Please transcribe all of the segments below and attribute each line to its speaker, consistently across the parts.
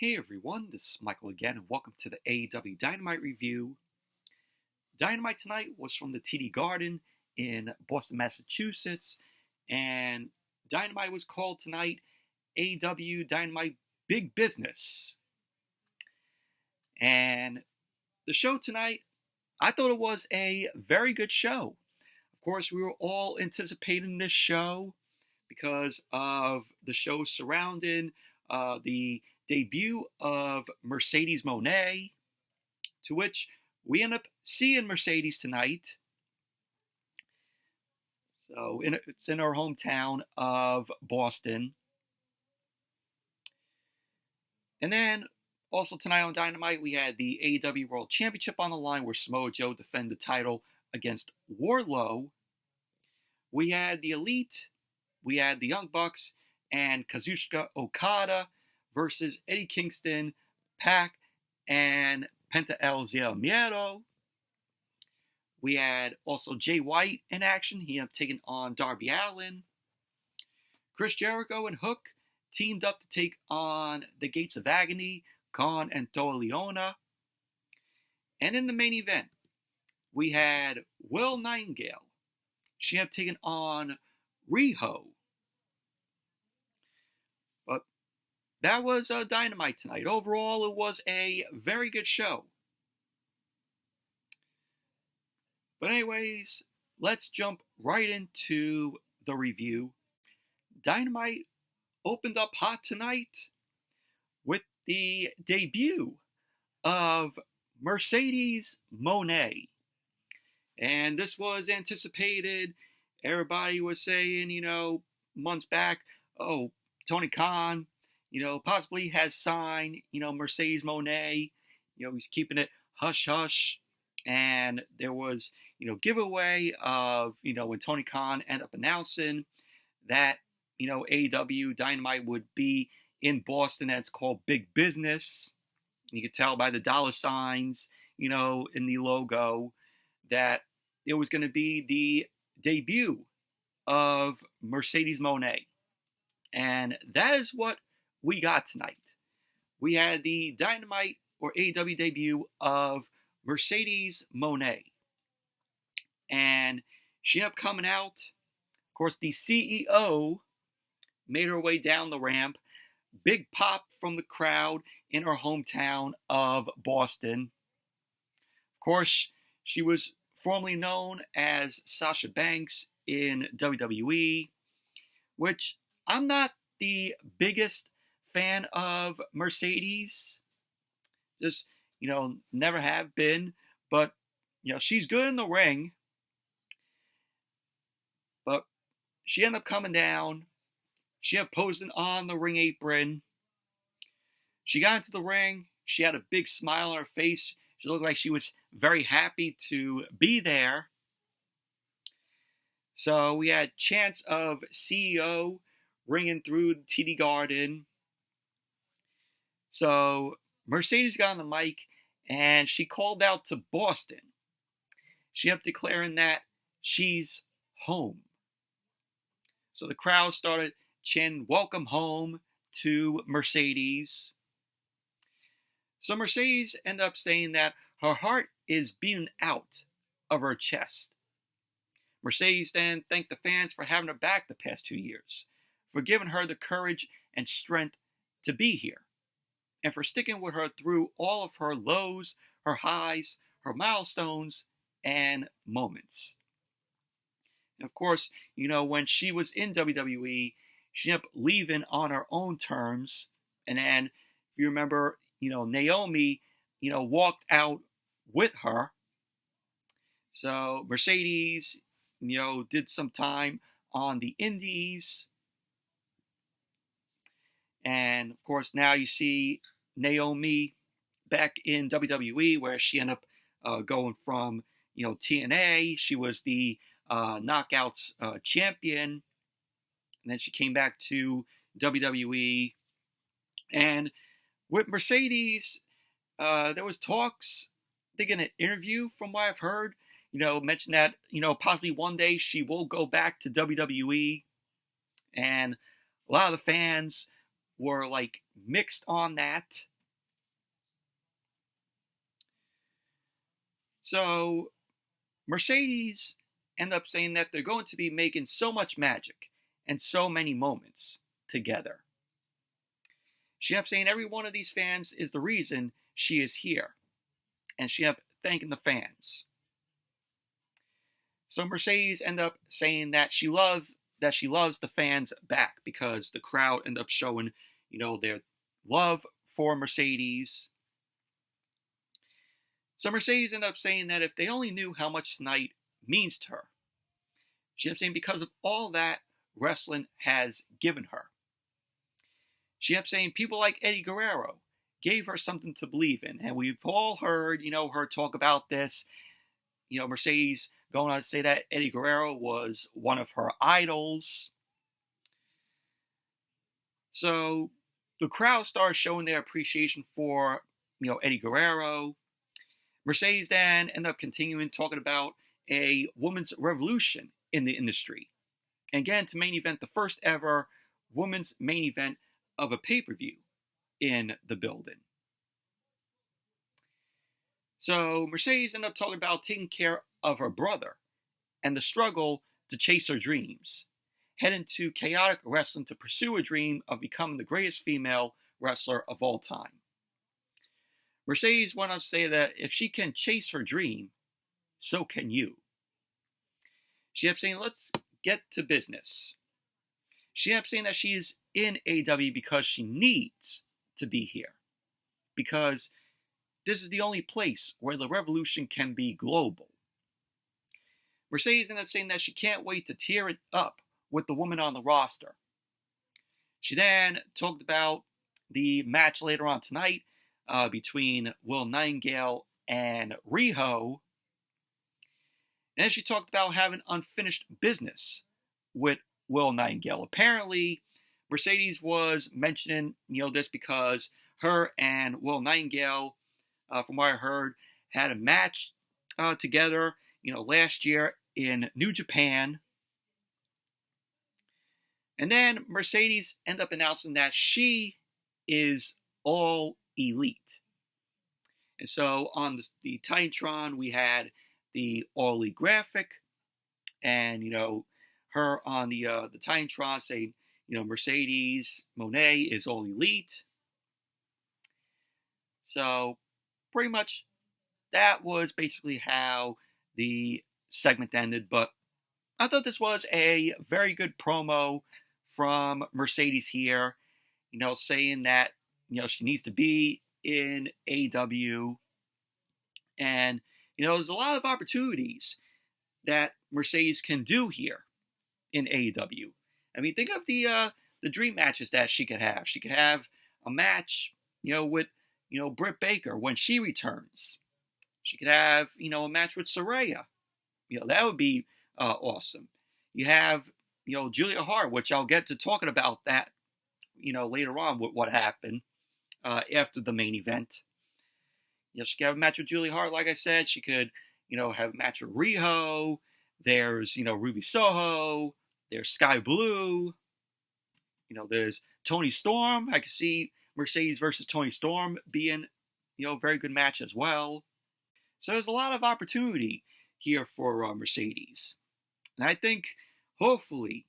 Speaker 1: Hey everyone, this is Michael again, and welcome to the AEW Dynamite review. Dynamite tonight was from the TD Garden in Boston, Massachusetts, and Dynamite was called tonight AEW Dynamite Big Business. And the show tonight, I thought it was a very good show. Of course, we were all anticipating this show because of the show surrounding the debut of Mercedes Mone, to which we end up seeing Mercedes tonight. So it's in our hometown of Boston. And then also tonight on Dynamite, we had the AEW World Championship on the line where Samoa Joe defended the title against Wardlow. We had the Elite, we had the Young Bucks, and Kazuchika Okada versus Eddie Kingston, Pac, and Penta El Miedo. We had also Jay White in action. He ended up taking on Darby Allin. Chris Jericho and Hook teamed up to take on the Gates of Agony, Khan and Toa Leona. And in the main event, we had Willow Nightingale. She ended up taking on Riho. But that was Dynamite tonight. Overall, it was a very good show. But anyways, let's jump right into the review. Dynamite opened up hot tonight with the debut of Mercedes Mone. And this was anticipated. Everybody was saying, months back, oh, Tony Khan, possibly has signed, Mercedes Mone. He's keeping it hush-hush. And there was, giveaway of, when Tony Khan ended up announcing that, AEW Dynamite would be in Boston. That's called Big Business. You could tell by the dollar signs, in the logo that it was going to be the debut of Mercedes Mone. And that is what we got tonight. We had the Dynamite or AEW debut of Mercedes Mone. And she ended up coming out. Of course, the CEO made her way down the ramp. Big pop from the crowd in her hometown of Boston. Of course, she was formerly known as Sasha Banks in WWE, which I'm not the biggest fan of Mercedes. Just, never have been. But, she's good in the ring. But she ended up coming down. She ended up posing on the ring apron. She got into the ring. She had a big smile on her face. She looked like she was very happy to be there. So we had chants of CEO ringing through the TD Garden. So Mercedes got on the mic and she called out to Boston. She ended up declaring that she's home. So the crowd started chanting, "Welcome home" to Mercedes. So Mercedes ended up saying that her heart is beating out of her chest. Mercedes then thanked the fans for having her back the past 2 years, for giving her the courage and strength to be here, and for sticking with her through all of her lows, her highs, her milestones, and moments. And of course, when she was in WWE, she ended up leaving on her own terms. And then, if you remember, Naomi, walked out with her. So Mercedes, did some time on the Indies. And of course, now you see Naomi back in WWE, where she ended up going from, TNA. She was the Knockouts champion. And then she came back to WWE. And with Mercedes, there was talks, I think in an interview from what I've heard, mentioned that, possibly one day she will go back to WWE. And a lot of the fans were like mixed on that. So Mercedes ended up saying that they're going to be making so much magic and so many moments together. She ended up saying every one of these fans is the reason she is here. And she ended up thanking the fans. So Mercedes ended up saying that she loves the fans back because the crowd ended up showing, their love for Mercedes. So Mercedes ended up saying that if they only knew how much tonight means to her. She ended up saying because of all that wrestling has given her. She ended up saying people like Eddie Guerrero gave her something to believe in. And we've all heard, her talk about this. Mercedes going on to say that Eddie Guerrero was one of her idols. So the crowd started showing their appreciation for, Eddie Guerrero. Mercedes then ended up continuing talking about a women's revolution in the industry. And again, to main event the first ever women's main event of a pay-per-view in the building. So Mercedes ended up talking about taking care of her brother and the struggle to chase her dreams, head into chaotic wrestling to pursue a dream of becoming the greatest female wrestler of all time. Mercedes went on to say that if she can chase her dream, so can you. She ended up saying, let's get to business. She ended up saying that she is in AEW because she needs to be here. Because this is the only place where the revolution can be global. Mercedes ended up saying that she can't wait to tear it up with the woman on the roster. She then talked about the match later on tonight between Willow Nightingale and Riho. And then she talked about having unfinished business with Willow Nightingale. Apparently, Mercedes was mentioning, this because her and Willow Nightingale, from what I heard, had a match together, last year in New Japan. And then Mercedes ended up announcing that she is all elite. And so on the Titantron, we had the All Elite graphic, and her on the Titantron saying, Mercedes Mone is all elite. So pretty much that was basically how the segment ended. But I thought this was a very good promo from Mercedes here, saying that, she needs to be in AEW. And, there's a lot of opportunities that Mercedes can do here in AEW. I mean, think of the dream matches that she could have. She could have a match, with, Britt Baker when she returns. She could have, a match with Saraya. That would be awesome. You have, Julia Hart, which I'll get to talking about that, later on with what happened after the main event. She could have a match with Julia Hart, like I said. She could, have a match with Riho. There's, Ruby Soho. There's Sky Blue. There's Toni Storm. I could see Mercedes versus Toni Storm being, a very good match as well. So there's a lot of opportunity here for Mercedes. And I think, hopefully,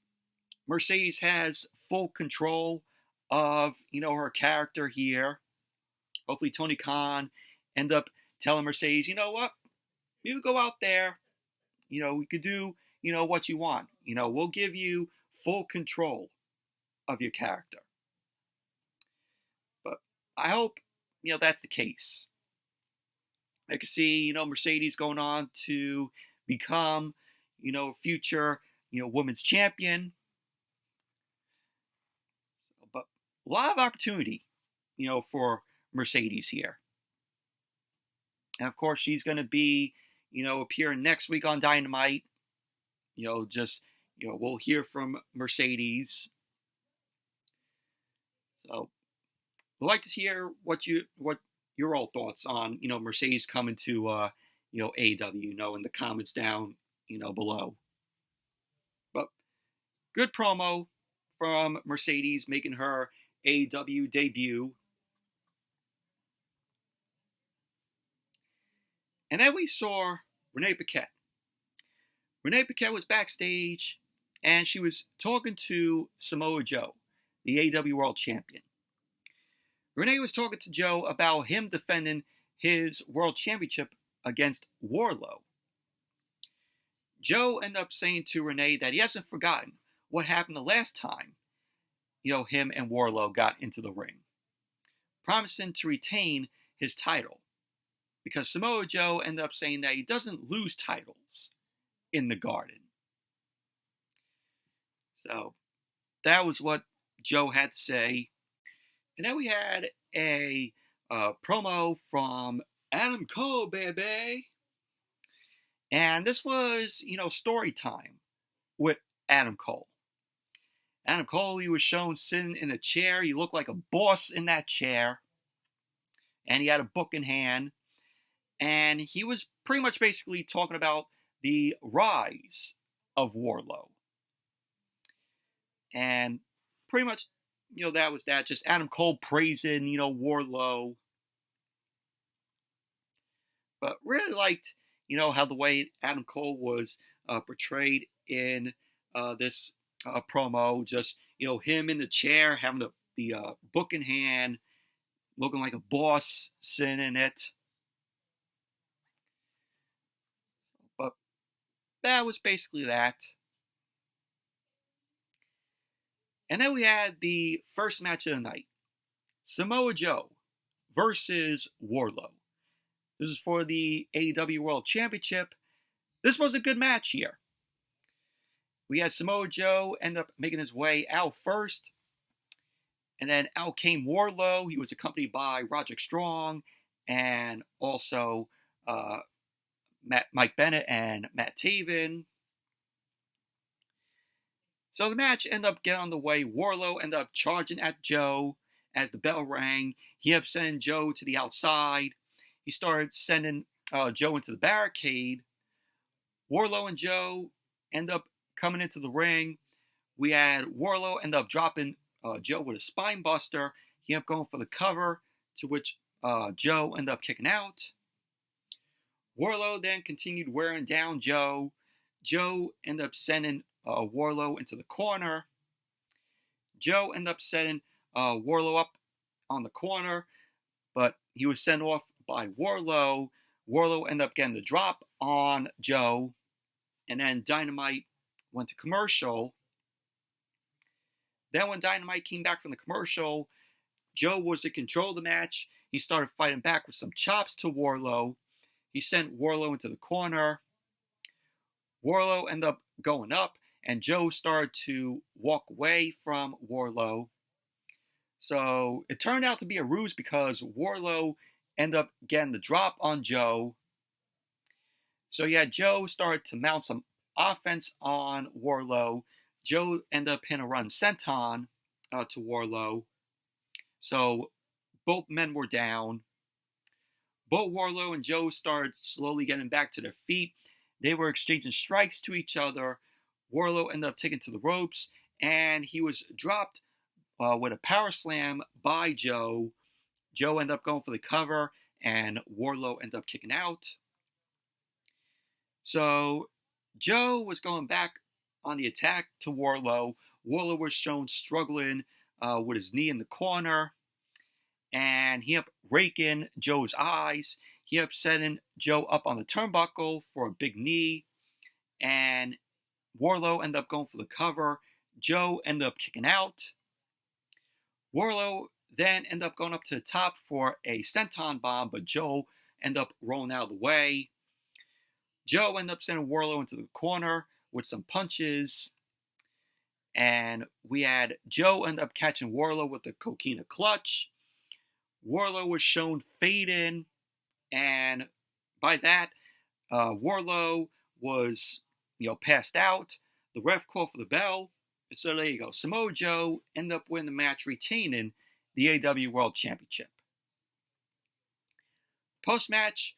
Speaker 1: Mercedes has full control of, her character here. Hopefully Tony Khan end up telling Mercedes, you know what? You go out there, we could do, what you want. We'll give you full control of your character. But I hope, that's the case. I can see, Mercedes going on to become, future, women's champion. But a lot of opportunity, for Mercedes here. And of course, she's going to be, appearing next week on Dynamite. We'll hear from Mercedes. So, we'd like to hear what your all thoughts on, Mercedes coming to, AEW, in the comments down, below. But good promo from Mercedes, making her, AEW debut. And then we saw Renee Paquette. Renee Paquette was backstage, and she was talking to Samoa Joe, the AEW World Champion. Renee was talking to Joe about him defending his World Championship against Wardlow. Joe ended up saying to Renee that he hasn't forgotten what happened the last time, him and Wardlow got into the ring, promising to retain his title. Because Samoa Joe ended up saying that he doesn't lose titles in the Garden. So that was what Joe had to say. And then we had a promo from Adam Cole, baby. And this was, story time with Adam Cole. Adam Cole, he was shown sitting in a chair. He looked like a boss in that chair. And he had a book in hand. And he was pretty much basically talking about the rise of Wardlow. And pretty much, that was that. Just Adam Cole praising, Wardlow. But really liked, how the way Adam Cole was portrayed in this promo. Just, him in the chair, having the book in hand, looking like a boss sitting in it. But that was basically that. And then we had the first match of the night. Samoa Joe versus Wardlow. This is for the AEW World Championship. This was a good match here. We had Samoa Joe end up making his way out first. And then out came Wardlow. He was accompanied by Roderick Strong and also Mike Bennett and Matt Taven. So the match ended up getting on the way. Wardlow ended up charging at Joe as the bell rang. He ended up sending Joe to the outside. He started sending Joe into the barricade. Wardlow and Joe end up coming into the ring. We had Wardlow end up dropping Joe with a spine buster. He ended up going for the cover, to which Joe ended up kicking out. Wardlow then continued wearing down Joe. Joe ended up sending Wardlow into the corner. Joe ended up setting Wardlow up on the corner, but he was sent off by Wardlow. Wardlow ended up getting the drop on Joe, and then Dynamite went to commercial. Then when Dynamite came back from the commercial, Joe was in control of the match. He started fighting back with some chops to Wardlow. He sent Wardlow into the corner. Wardlow ended up going up, and Joe started to walk away from Wardlow. So it turned out to be a ruse because Wardlow ended up getting the drop on Joe. So yeah, Joe started to mount some offense on Wardlow. Joe ended up hitting a run senton to Wardlow. So both men were down. Both Wardlow and Joe started slowly getting back to their feet. They were exchanging strikes to each other. Wardlow ended up taking to the ropes, and he was dropped with a power slam by Joe. Joe ended up going for the cover, and Wardlow ended up kicking out. So Joe was going back on the attack to Wardlow. Wardlow was shown struggling with his knee in the corner, and he ended up raking Joe's eyes. He ended up setting Joe up on the turnbuckle for a big knee, and Wardlow ended up going for the cover. Joe ended up kicking out. Wardlow then ended up going up to the top for a senton bomb, but Joe ended up rolling out of the way. Joe ended up sending Wardlow into the corner with some punches. And we had Joe end up catching Wardlow with the coquina clutch. Wardlow was shown fading, and by that, Wardlow was, passed out. The ref called for the bell. And so there you go. Samoa Joe ended up winning the match, retaining the AEW World Championship. Post-match,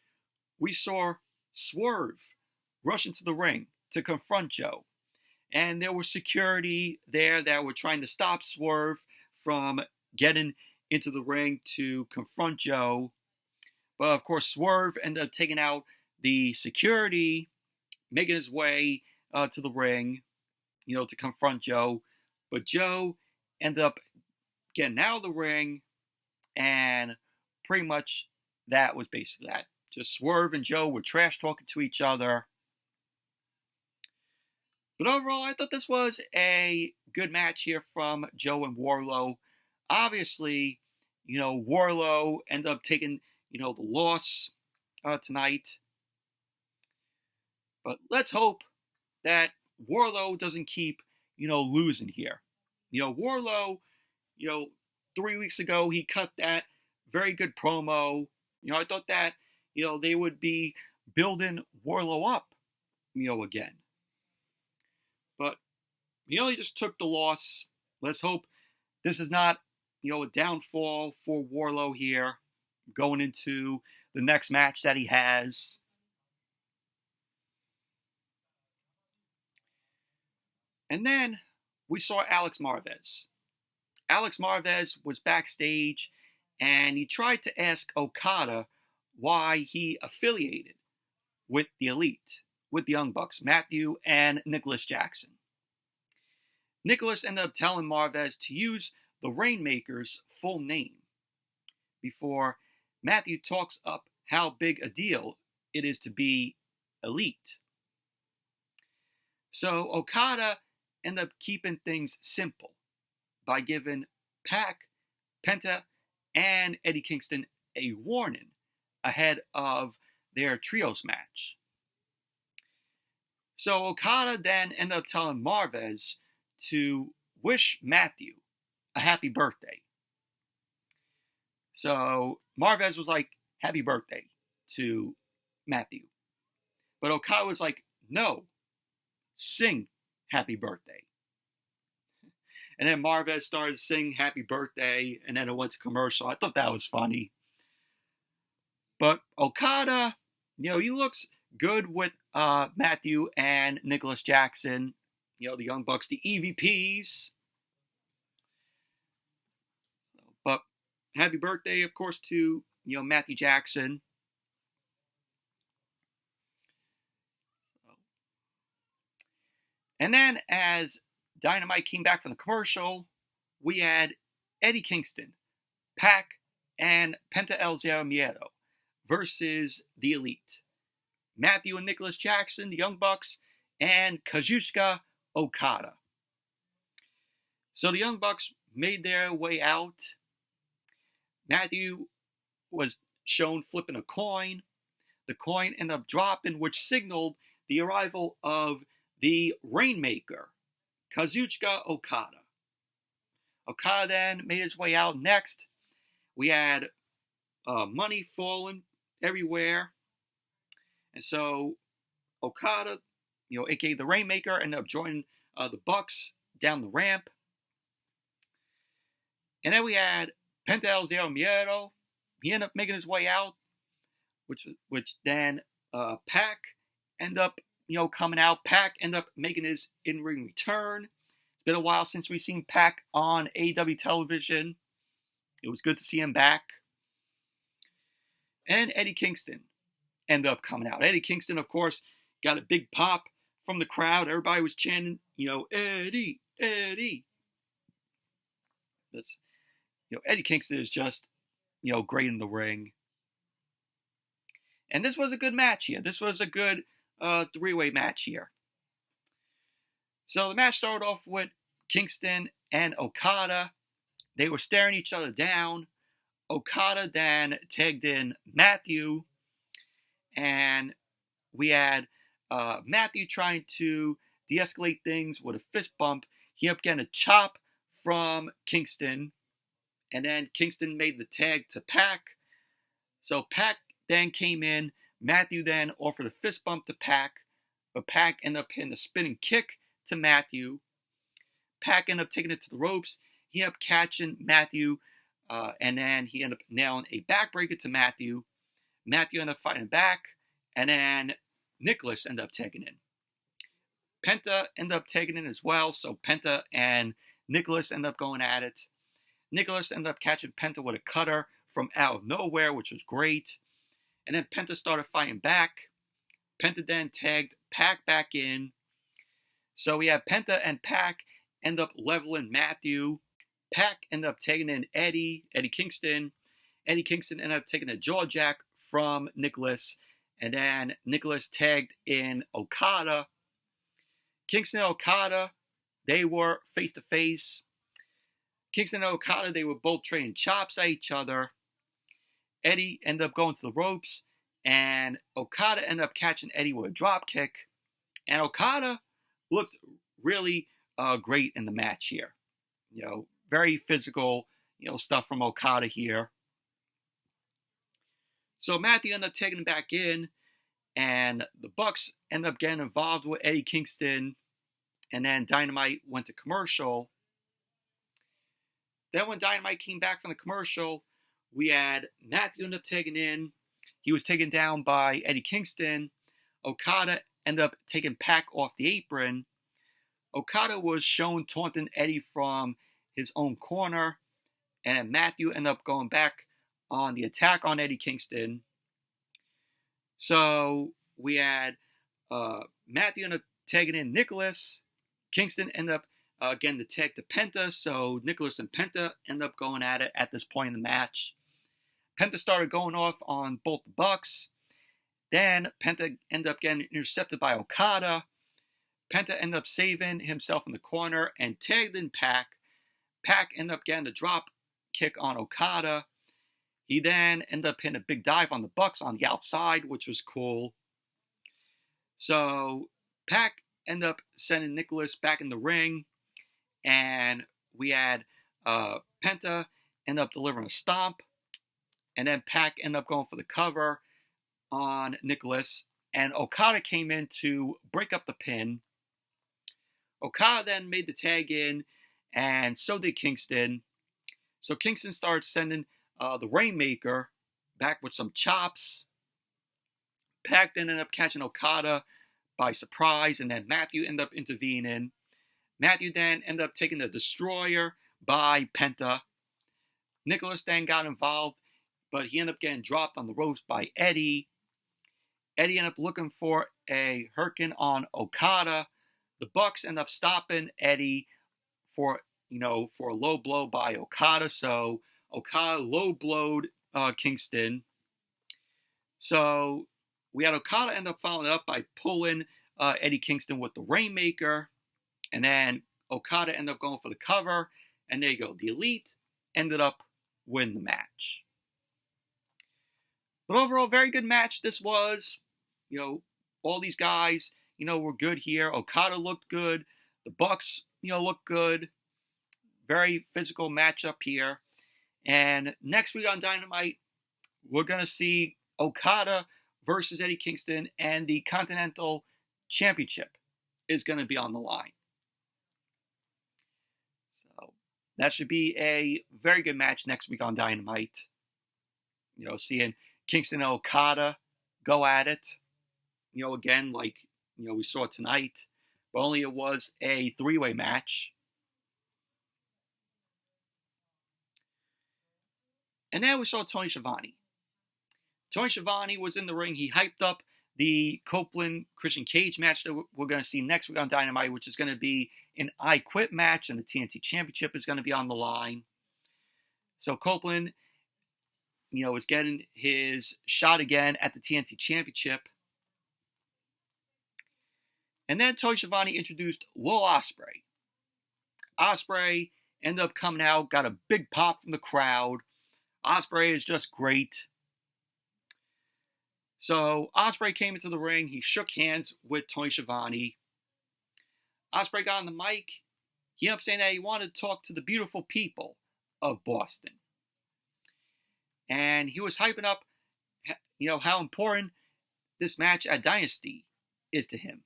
Speaker 1: we saw Swerve rush into the ring to confront Joe. And there was security there that were trying to stop Swerve from getting into the ring to confront Joe. But of course, Swerve ended up taking out the security, making his way to the ring, to confront Joe. But Joe ended up getting out of the ring, and pretty much that was basically that. Just Swerve and Joe were trash talking to each other. But overall, I thought this was a good match here from Joe and Wardlow. Obviously, Wardlow ended up taking, the loss tonight. But let's hope that Wardlow doesn't keep, losing here. Wardlow, 3 weeks ago, he cut that very good promo. I thought that, they would be building Wardlow up, again. But, he just took the loss. Let's hope this is not, a downfall for Wardlow here going into the next match that he has. And then we saw Alex Marvez. Alex Marvez was backstage, and he tried to ask Okada why he affiliated with the Elite, with the Young Bucks, Matthew and Nicholas Jackson. Nicholas ended up telling Marvez to use the Rainmaker's full name before Matthew talks up how big a deal it is to be Elite. So Okada ended up keeping things simple by giving Pac, Penta, and Eddie Kingston a warning ahead of their trios match. So Okada then ended up telling Marvez to wish Matthew a happy birthday. So Marvez was like, happy birthday to Matthew. But Okada was like, no, sing happy birthday. And then Marvez started singing happy birthday, and then it went to commercial. I thought that was funny. But Okada, he looks good with Matthew and Nicholas Jackson, the Young Bucks, the EVPs. But happy birthday, of course, to, Matthew Jackson. And then as Dynamite came back from the commercial, we had Eddie Kingston, Pac, and Penta El Zero Miedo versus the Elite. Matthew and Nicholas Jackson, the Young Bucks, and Kazuchika Okada. So the Young Bucks made their way out. Matthew was shown flipping a coin. The coin ended up dropping, which signaled the arrival of the Rainmaker, Kazuchika Okada. Okada then made his way out. Next, we had money falling everywhere. And so Okada, aka the Rainmaker, ended up joining the Bucks down the ramp. And then we had Penta El Zero Miedo. He ended up making his way out, which then Pac ended up coming out. Pac ended up making his in-ring return. It's been a while since we've seen Pac on AEW television. It was good to see him back. And Eddie Kingston ended up coming out. Eddie Kingston, of course, got a big pop from the crowd. Everybody was chanting, Eddie, Eddie. That's, Eddie Kingston is just, great in the ring. And this was a good match here. This was a good three-way match here. So the match started off with Kingston and Okada. They were staring each other down. Okada then tagged in Matthew. And we had Matthew trying to de-escalate things with a fist bump. He ended up getting a chop from Kingston. And then Kingston made the tag to Pac. So Pac then came in. Matthew then offered a fist bump to Pac. But Pac ended up hitting a spinning kick to Matthew. Pac ended up taking it to the ropes. He ended up catching Matthew. And then he ended up nailing a backbreaker to Matthew. Matthew ended up fighting back. And then Nicholas ended up taking in. Penta ended up taking in as well. So Penta and Nicholas ended up going at it. Nicholas ended up catching Penta with a cutter from out of nowhere, which was great. And then Penta started fighting back. Penta then tagged Pac back in. So we had Penta and Pac end up leveling Matthew. Pac ended up taking in Eddie Kingston. Eddie Kingston ended up taking a jaw jack from Nicholas. And then Nicholas tagged in Okada. Kingston and Okada, they were face to face. Kingston and Okada, they were both trading chops at each other. Eddie ended up going to the ropes, and Okada ended up catching Eddie with a drop kick. And Okada looked really great in the match here. Very physical, stuff from Okada here. So Matthew ended up taking him back in, and the Bucks ended up getting involved with Eddie Kingston, and then Dynamite went to commercial. Then when Dynamite came back from the commercial, we had Matthew end up taking in. He was taken down by Eddie Kingston. Okada ended up taking Pac off the apron. Okada was shown taunting Eddie from his own corner. And Matthew ended up going back on the attack on Eddie Kingston. So we had Matthew ended up tagging in Nicholas. Kingston ended up getting the tag to Penta. So Nicholas and Penta ended up going at it at this point in the match. Penta started going off on both the Bucks. Then Penta ended up getting intercepted by Okada. Penta ended up saving himself in the corner and tagged in Pac. Pac ended up getting the drop kick on Okada. He then ended up hitting a big dive on the Bucks on the outside, which was cool. So Pac ended up sending Nicholas back in the ring. And we had Penta end up delivering a stomp. And then Pac ended up going for the cover on Nicholas. And Okada came in to break up the pin. Okada then made the tag in, and so did Kingston. So Kingston started sending the Rainmaker back with some chops. Pac then ended up catching Okada by surprise, and then Matthew ended up intervening. Matthew then ended up taking the Destroyer by Penta. Nicholas then got involved, but he ended up getting dropped on the ropes by Eddie. Eddie ended up looking for a Hurricane on Okada. The Bucks ended up stopping Eddie for a low blow by Okada. So Okada low blowed Kingston. So we had Okada end up following it up by pulling Eddie Kingston with the Rainmaker. And then Okada ended up going for the cover. And there you go. The Elite ended up winning the match. But overall, very good match this was. All these guys, were good here. Okada looked good. The Bucks, looked good. Very physical matchup here. And next week on Dynamite, we're going to see Okada versus Eddie Kingston, and the Continental Championship is going to be on the line. So that should be a very good match next week on Dynamite. Seeing Kingston and Okada go at it. Again, like, we saw tonight. But only it was a three-way match. And then we saw Tony Schiavone. Tony Schiavone was in the ring. He hyped up the Copeland-Christian Cage match that we're going to see next week on Dynamite, which is going to be an I Quit match, and the TNT Championship is going to be on the line. So Copeland, is getting his shot again at the TNT Championship. And then Tony Schiavone introduced Will Ospreay. Ospreay ended up coming out, got a big pop from the crowd. Ospreay is just great. So Ospreay came into the ring. He shook hands with Tony Schiavone. Ospreay got on the mic. He ended up saying that he wanted to talk to the beautiful people of Boston. And he was hyping up, how important this match at Dynasty is to him.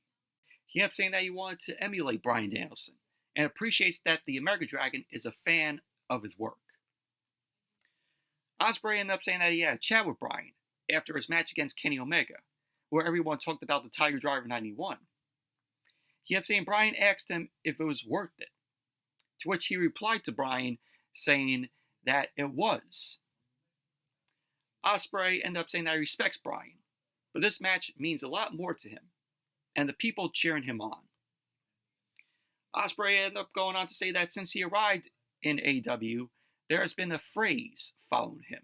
Speaker 1: He ended up saying that he wanted to emulate Bryan Danielson and appreciates that the American Dragon is a fan of his work. Ospreay ended up saying that he had a chat with Bryan after his match against Kenny Omega, where everyone talked about the Tiger Driver 91. He ended up saying Bryan asked him if it was worth it, to which he replied to Bryan saying that it was. Ospreay ended up saying that he respects Bryan, but this match means a lot more to him, and the people cheering him on. Ospreay ended up going on to say that since he arrived in AEW, there has been a phrase following him,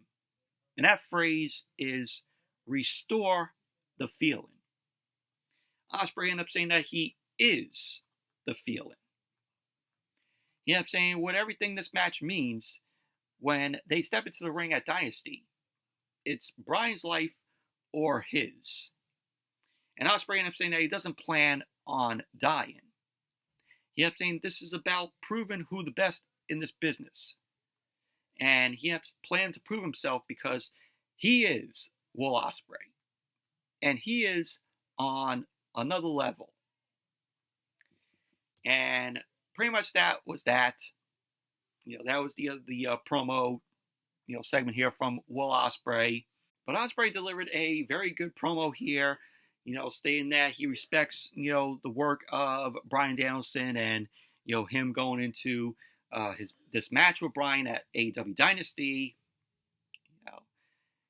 Speaker 1: and that phrase is restore the feeling. Ospreay ended up saying that he is the feeling. He ended up saying what everything this match means when they step into the ring at Dynasty. It's Bryan's life or his. And Ospreay ended up saying that he doesn't plan on dying. He ended up saying this is about proving who the best in this business. And he ended up planning to prove himself because he is Will Ospreay. And he is on another level. And pretty much that was that. That was the promo, segment here from Will Ospreay. But Ospreay delivered a very good promo here, stating that he respects, the work of Bryan Danielson and, him going into this match with Bryan at AEW Dynasty.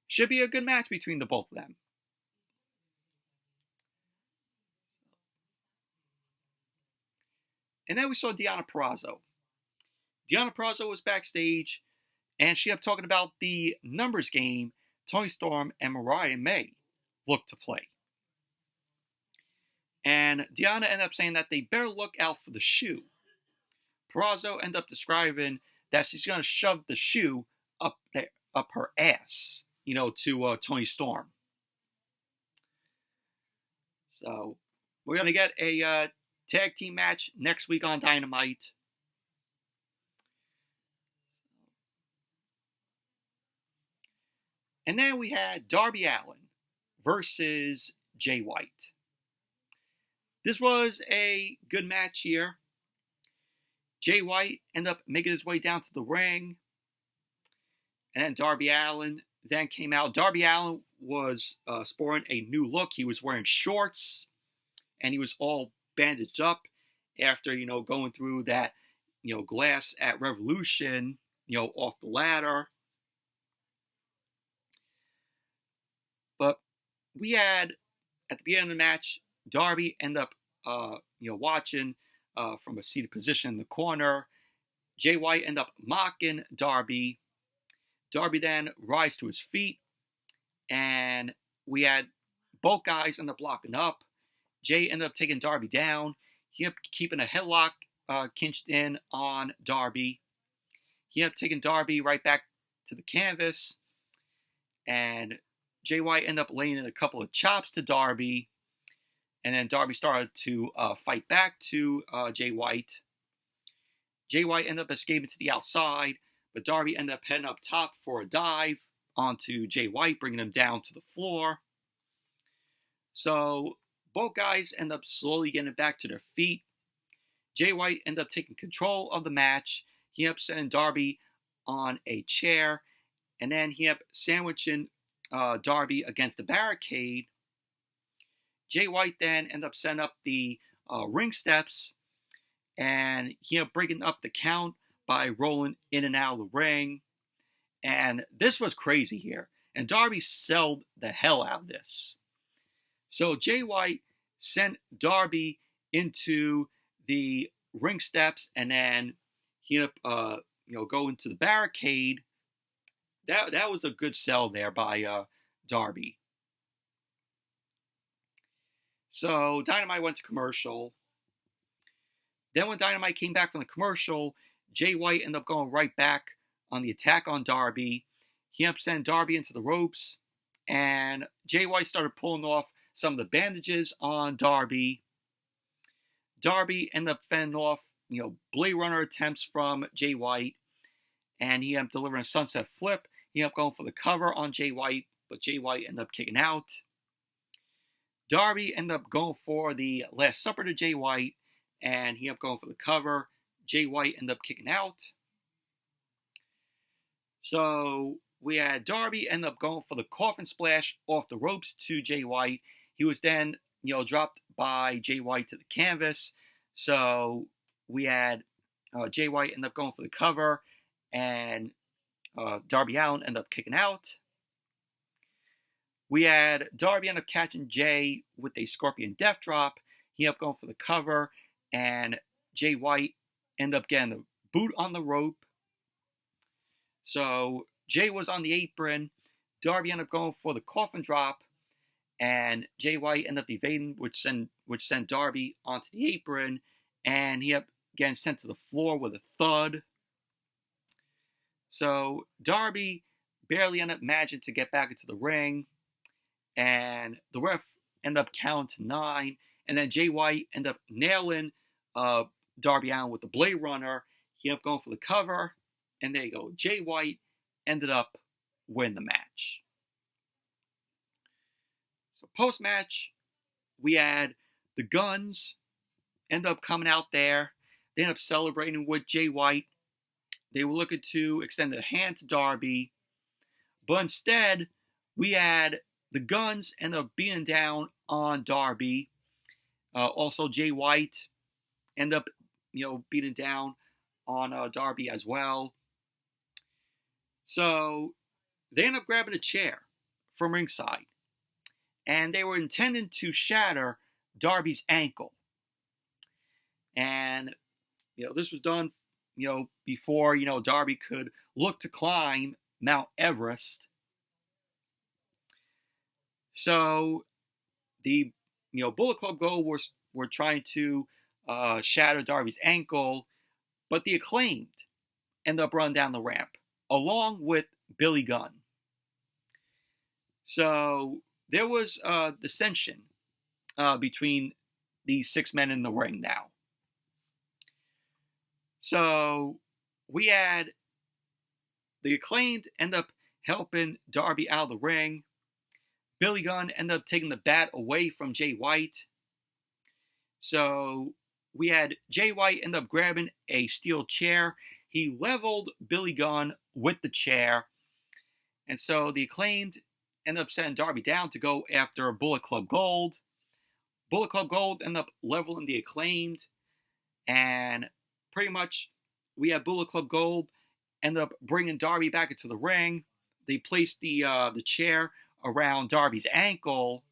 Speaker 1: Should be a good match between the both of them. And then we saw Deonna Purrazzo. Deonna Purrazzo was backstage, and she kept talking about the numbers game Toni Storm and Mariah May look to play. And Deonna ended up saying that they better look out for the shoe. Purrazzo ended up describing that she's going to shove the shoe up her ass, to Toni Storm. So we're going to get a tag team match next week on Dynamite. And then we had Darby Allin versus Jay White. This was a good match here. Jay White ended up making his way down to the ring. And then Darby Allin then came out. Darby Allin was sporting a new look. He was wearing shorts. And he was all bandaged up after, going through that, glass at Revolution, off the ladder. But we had, at the beginning of the match, Darby end up, watching from a seated position in the corner. Jay White end up mocking Darby. Darby then rise to his feet, and we had both guys end up locking up. Jay ended up taking Darby down. He ended up keeping a headlock cinched in on Darby. He ended up taking Darby right back to the canvas, and Jay White ended up laying in a couple of chops to Darby, and then Darby started to fight back to Jay White. Jay White ended up escaping to the outside, but Darby ended up heading up top for a dive onto Jay White, bringing him down to the floor. So both guys end up slowly getting back to their feet. Jay White ended up taking control of the match. He ended up sending Darby on a chair, and then he ended up sandwiching Darby against the barricade. Jay White then ended up setting up the ring steps, and he ended up breaking up the count by rolling in and out of the ring. And this was crazy here. And Darby sold the hell out of this. So Jay White sent Darby into the ring steps, and then he ended up going to the barricade. That was a good sell there by Darby. So Dynamite went to commercial. Then when Dynamite came back from the commercial, Jay White ended up going right back on the attack on Darby. He ended up sending Darby into the ropes, and Jay White started pulling off some of the bandages on Darby. Darby ended up fending off, Blade Runner attempts from Jay White, and he ended up delivering a sunset flip. He ended up going for the cover on Jay White, but Jay White ended up kicking out. Darby ended up going for the Last Supper to Jay White, and he ended up going for the cover. Jay White ended up kicking out. So we had Darby end up going for the coffin splash off the ropes to Jay White. He was then, dropped by Jay White to the canvas. So we had Jay White end up going for the cover, and Darby Allin ended up kicking out. We had Darby end up catching Jay with a Scorpion Death Drop. He ended up going for the cover, and Jay White ended up getting the boot on the rope. So Jay was on the apron. Darby ended up going for the coffin drop, and Jay White ended up evading, which sent Darby onto the apron, and he ended up getting sent to the floor with a thud. So Darby barely ended up managing to get back into the ring, and the ref ended up counting to 9, and then Jay White ended up nailing Darby Allin with the Blade Runner. He ended up going for the cover, and there you go. Jay White ended up winning the match. So post-match, we had the Guns end up coming out there. They ended up celebrating with Jay White. They were looking to extend a hand to Darby, but instead, we had the Guns end up beating down on Darby. Also, Jay White ended up, beating down on Darby as well. So they ended up grabbing a chair from ringside, and they were intending to shatter Darby's ankle. And this was done, before Darby could look to climb Mount Everest. So the Bullet Club Gold were trying to shatter Darby's ankle, but the Acclaimed ended up running down the ramp along with Billy Gunn. So there was dissension between these 6 men in the ring now. So we had the Acclaimed end up helping Darby out of the ring. Billy Gunn ended up taking the bat away from Jay White. So we had Jay White end up grabbing a steel chair. He leveled Billy Gunn with the chair. And so the Acclaimed ended up setting Darby down to go after Bullet Club Gold. Bullet Club Gold ended up leveling the Acclaimed. And pretty much we had Bullet Club Gold end up bringing Darby back into the ring. They placed the chair around Darby's ankle,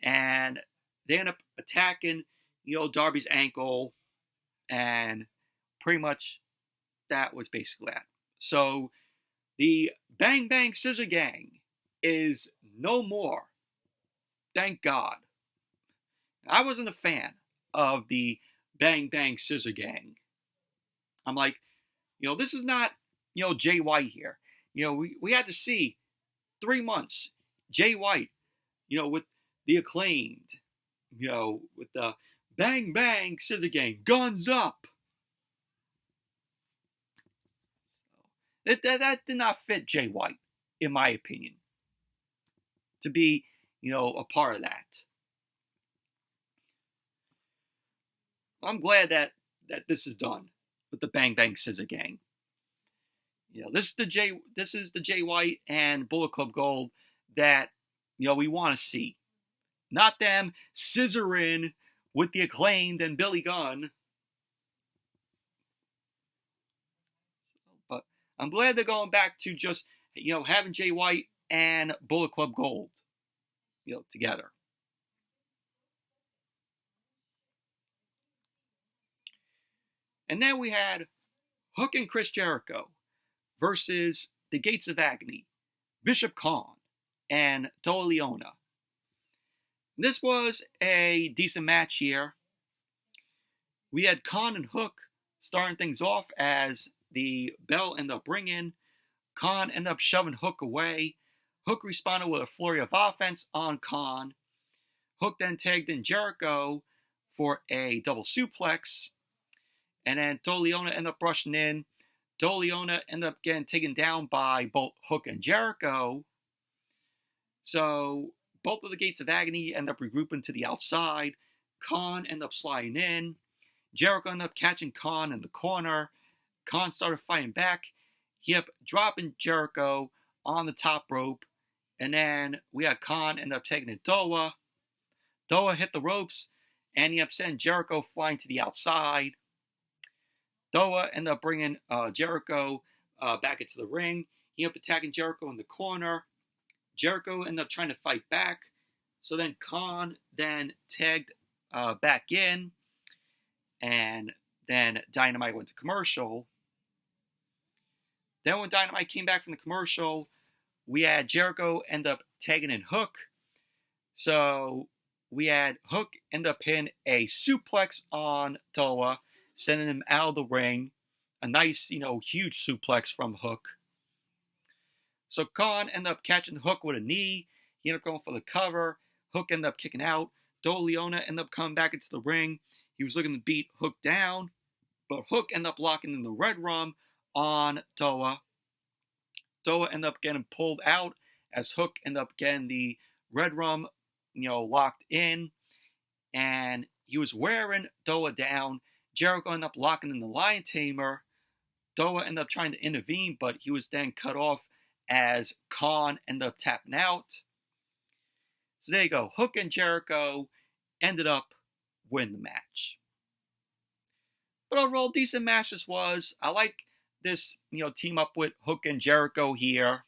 Speaker 1: and they end up attacking, Darby's ankle, and pretty much that was basically that. So the Bang Bang Scissor Gang is no more. Thank God. I wasn't a fan of the Bang Bang Scissor Gang. I'm like, this is not, Jay White here. We had to see 3 months, Jay White, with the Acclaimed, with the Bang Bang Scissor Gang, guns up. That did not fit Jay White, in my opinion, to be, a part of that. I'm glad that this is done with the Bang Bang Scissor Gang. This is the Jay White and Bullet Club Gold that we want to see. Not them scissoring with the Acclaimed and Billy Gunn. But I'm glad they're going back to just having Jay White and Bullet Club Gold together. And then we had Hook and Chris Jericho versus the Gates of Agony, Bishop Khan, and Toa Leona. This was a decent match here. We had Khan and Hook starting things off as the bell ended up ringing. Khan ended up shoving Hook away. Hook responded with a flurry of offense on Khan. Hook then tagged in Jericho for a double suplex. And then Toa Leona ended up rushing in. Toa Leona ended up getting taken down by both Hook and Jericho. So both of the Gates of Agony end up regrouping to the outside. Khan ended up sliding in. Jericho ended up catching Khan in the corner. Khan started fighting back. He ended up dropping Jericho on the top rope. And then we had Khan end up taking it Toa. Toa hit the ropes, and he ended up sending Jericho flying to the outside. Toa ended up bringing Jericho back into the ring. He ended up attacking Jericho in the corner. Jericho ended up trying to fight back. So then Khan then tagged back in. And then Dynamite went to commercial. Then when Dynamite came back from the commercial, we had Jericho end up tagging in Hook. So we had Hook end up hitting a suplex on Doa, sending him out of the ring. A nice, huge suplex from Hook. So Khan ended up catching Hook with a knee. He ended up going for the cover. Hook ended up kicking out. Doa Leona ended up coming back into the ring. He was looking to beat Hook down, but Hook ended up locking in the Red Rum on Doa. Doa ended up getting pulled out as Hook ended up getting the Red Rum, locked in, and he was wearing Doa down. Jericho ended up locking in the Lion Tamer. Doa ended up trying to intervene, but he was then cut off as Khan ended up tapping out. So there you go. Hook and Jericho ended up winning the match. But overall, decent match this was. I like this, team up with Hook and Jericho here.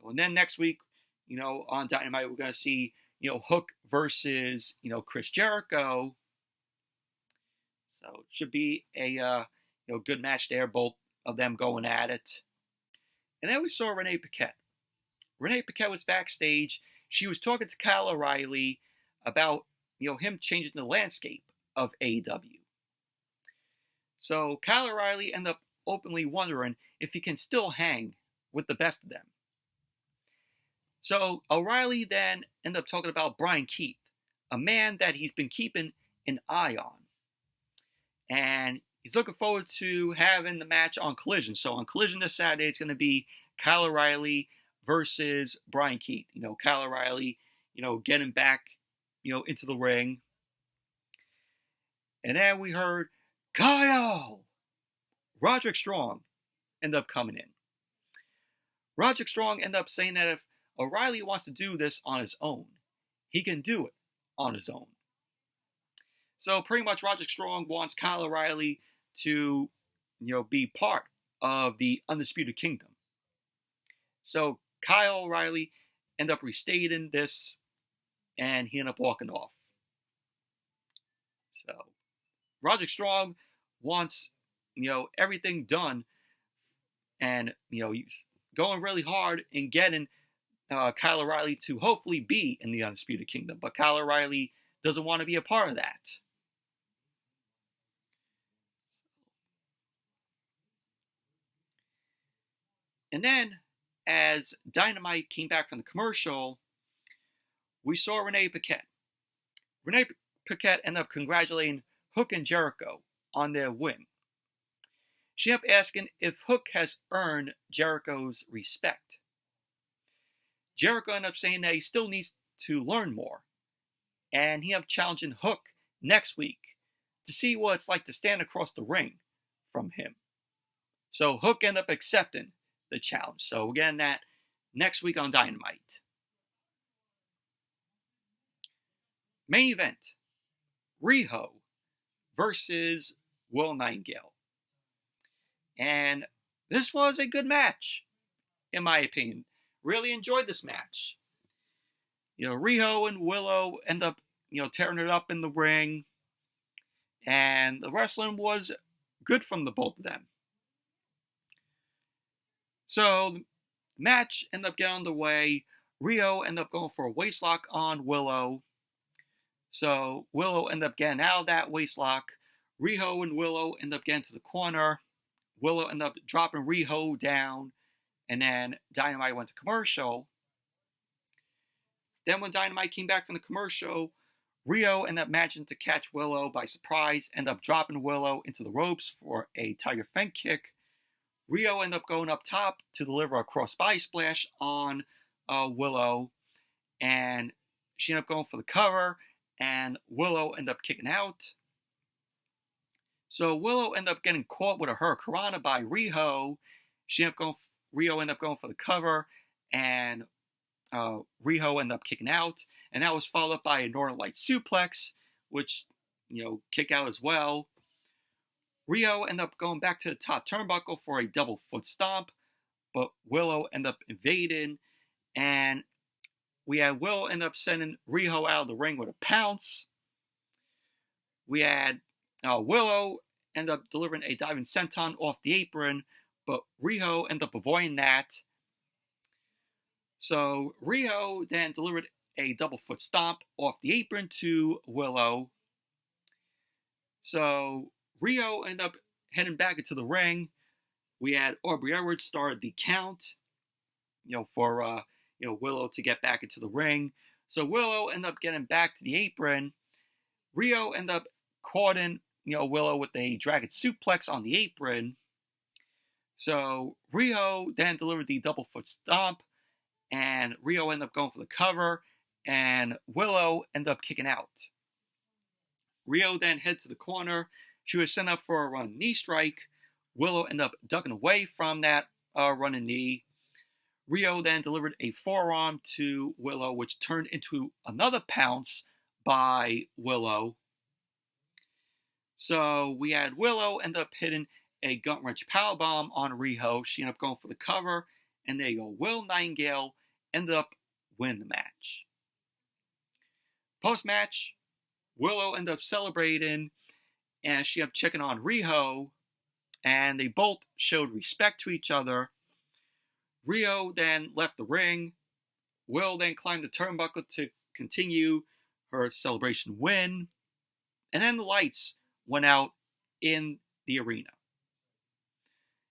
Speaker 1: And then next week, on Dynamite, we're going to see, Hook versus, Chris Jericho. So it should be a, good match there, both of them going at it. And then we saw Renee Paquette. Renee Paquette was backstage. She was talking to Kyle O'Reilly about, him changing the landscape of AEW. So Kyle O'Reilly ended up openly wondering if he can still hang with the best of them. So O'Reilly then ended up talking about Brian Keith, a man that he's been keeping an eye on. And he's looking forward to having the match on Collision. So on Collision this Saturday, it's going to be Kyle O'Reilly versus Brian Keith. Kyle O'Reilly, getting back, into the ring. And then we heard Kyle! Roderick Strong ended up coming in. Roderick Strong ended up saying that if O'Reilly wants to do this on his own, he can do it on his own. So pretty much Roderick Strong wants Kyle O'Reilly to, be part of the Undisputed Kingdom. So Kyle O'Reilly ended up restating this, and he ended up walking off. So Roderick Strong wants, everything done, and, he's going really hard in getting Kyle O'Reilly to hopefully be in the Undisputed Kingdom. But Kyle O'Reilly doesn't want to be a part of that. And then, as Dynamite came back from the commercial, we saw Renee Paquette. Renee Paquette ended up congratulating Hook and Jericho on their win. She ended up asking if Hook has earned Jericho's respect. Jericho ended up saying that he still needs to learn more, and he ended up challenging Hook next week to see what it's like to stand across the ring from him. So Hook ended up accepting the challenge. So we're getting that next week on Dynamite. Main event, Riho versus Willow Nightingale. And this was a good match, in my opinion. Really enjoyed this match. Riho and Willow end up, tearing it up in the ring. And the wrestling was good from the both of them. So the match ended up getting underway. Riho ended up going for a waistlock on Willow. So Willow ended up getting out of that waistlock. Riho and Willow ended up getting to the corner. Willow ended up dropping Riho down. And then Dynamite went to commercial. Then when Dynamite came back from the commercial, Riho ended up managing to catch Willow by surprise. Ended up dropping Willow into the ropes for a Tiger Fang kick. Riho ended up going up top to deliver a crossbody splash on Willow. And she ended up going for the cover. And Willow ended up kicking out. So Willow ended up getting caught with a Hurricanrana by Riho. Riho ended up going for the cover. And Riho ended up kicking out. And that was followed by a Northern Light suplex, which, kick out as well. Riho ended up going back to the top turnbuckle for a double foot stomp, but Willow ended up invading, and we had Willow end up sending Riho out of the ring with a pounce. We had Willow end up delivering a diving senton off the apron, but Riho ended up avoiding that. So Riho then delivered a double foot stomp off the apron to Willow. So Riho ended up heading back into the ring. We had Aubrey Edwards started the count, for Willow to get back into the ring. So Willow ended up getting back to the apron. Riho ended up caught in, Willow with a dragon suplex on the apron. So Riho then delivered the double foot stomp, and Riho ended up going for the cover, and Willow ended up kicking out. Riho then headed to the corner. She was sent up for a running knee strike. Willow ended up ducking away from that running knee. Riho then delivered a forearm to Willow, which turned into another pounce by Willow. So we had Willow end up hitting a gut wrench powerbomb on Riho. She ended up going for the cover, and there you go. Willow Nightingale ended up winning the match. Post-match, Willow ended up celebrating, and she ended up checking on Riho, and they both showed respect to each other. Riho then left the ring. Willow then climbed the turnbuckle to continue her celebration win. And then the lights went out in the arena.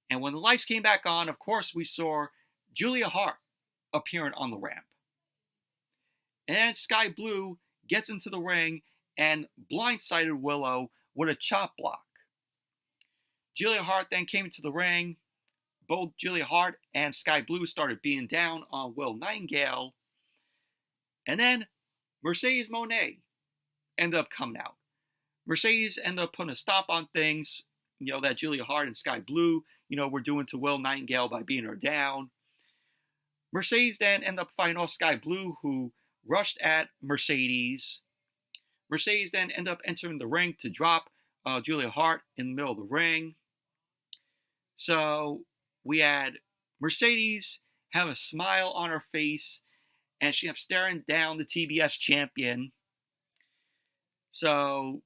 Speaker 1: And when the lights came back on, of course, we saw Julia Hart appearing on the ramp. And then Sky Blue gets into the ring and blindsided Willow with a chop block. Julia Hart then came into the ring. Both Julia Hart and Sky Blue started beating down on Willow Nightingale. And then Mercedes Mone ended up coming out. Mercedes ended up putting a stop on things, that Julia Hart and Sky Blue, were doing to Willow Nightingale by beating her down. Mercedes then ended up fighting off Sky Blue, who rushed at Mercedes. Mercedes then ended up entering the ring to drop Julia Hart in the middle of the ring. So we had Mercedes have a smile on her face, and she kept staring down the TBS champion. So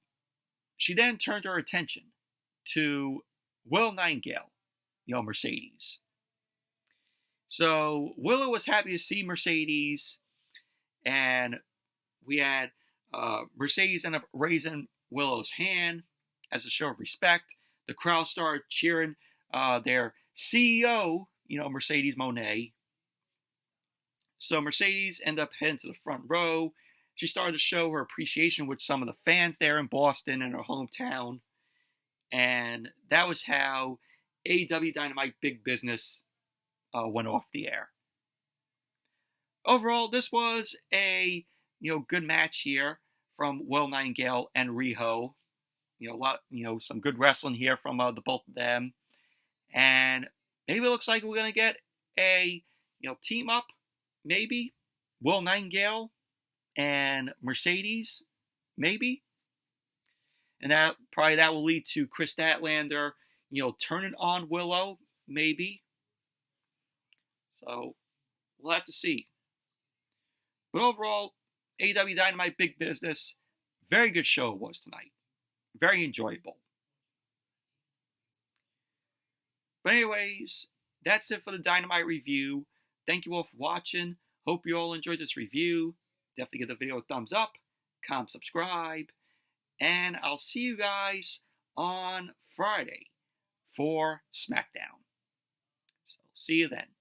Speaker 1: she then turned her attention to Willow Nightingale, Mercedes. So Willow was happy to see Mercedes, and we had Mercedes end up raising Willow's hand as a show of respect. The crowd started cheering their CEO, Mercedes Mone. So Mercedes ended up heading to the front row. She started to show her appreciation with some of the fans there in Boston, in her hometown. And that was how AEW Dynamite Big Business went off the air. Overall, this was a good match here from Willow Nightingale and Riho. Some good wrestling here from the both of them. And maybe it looks like we're going to get a, team up, maybe. Willow Nightingale and Mercedes, maybe. And that will lead to Chris Statlander, turning on Willow, maybe. So, we'll have to see. But overall, AEW Dynamite Big Business, very good show it was tonight. Very enjoyable. But anyways, that's it for the Dynamite review. Thank you all for watching. Hope you all enjoyed this review. Definitely give the video a thumbs up, comment, subscribe, and I'll see you guys on Friday for SmackDown. So see you then.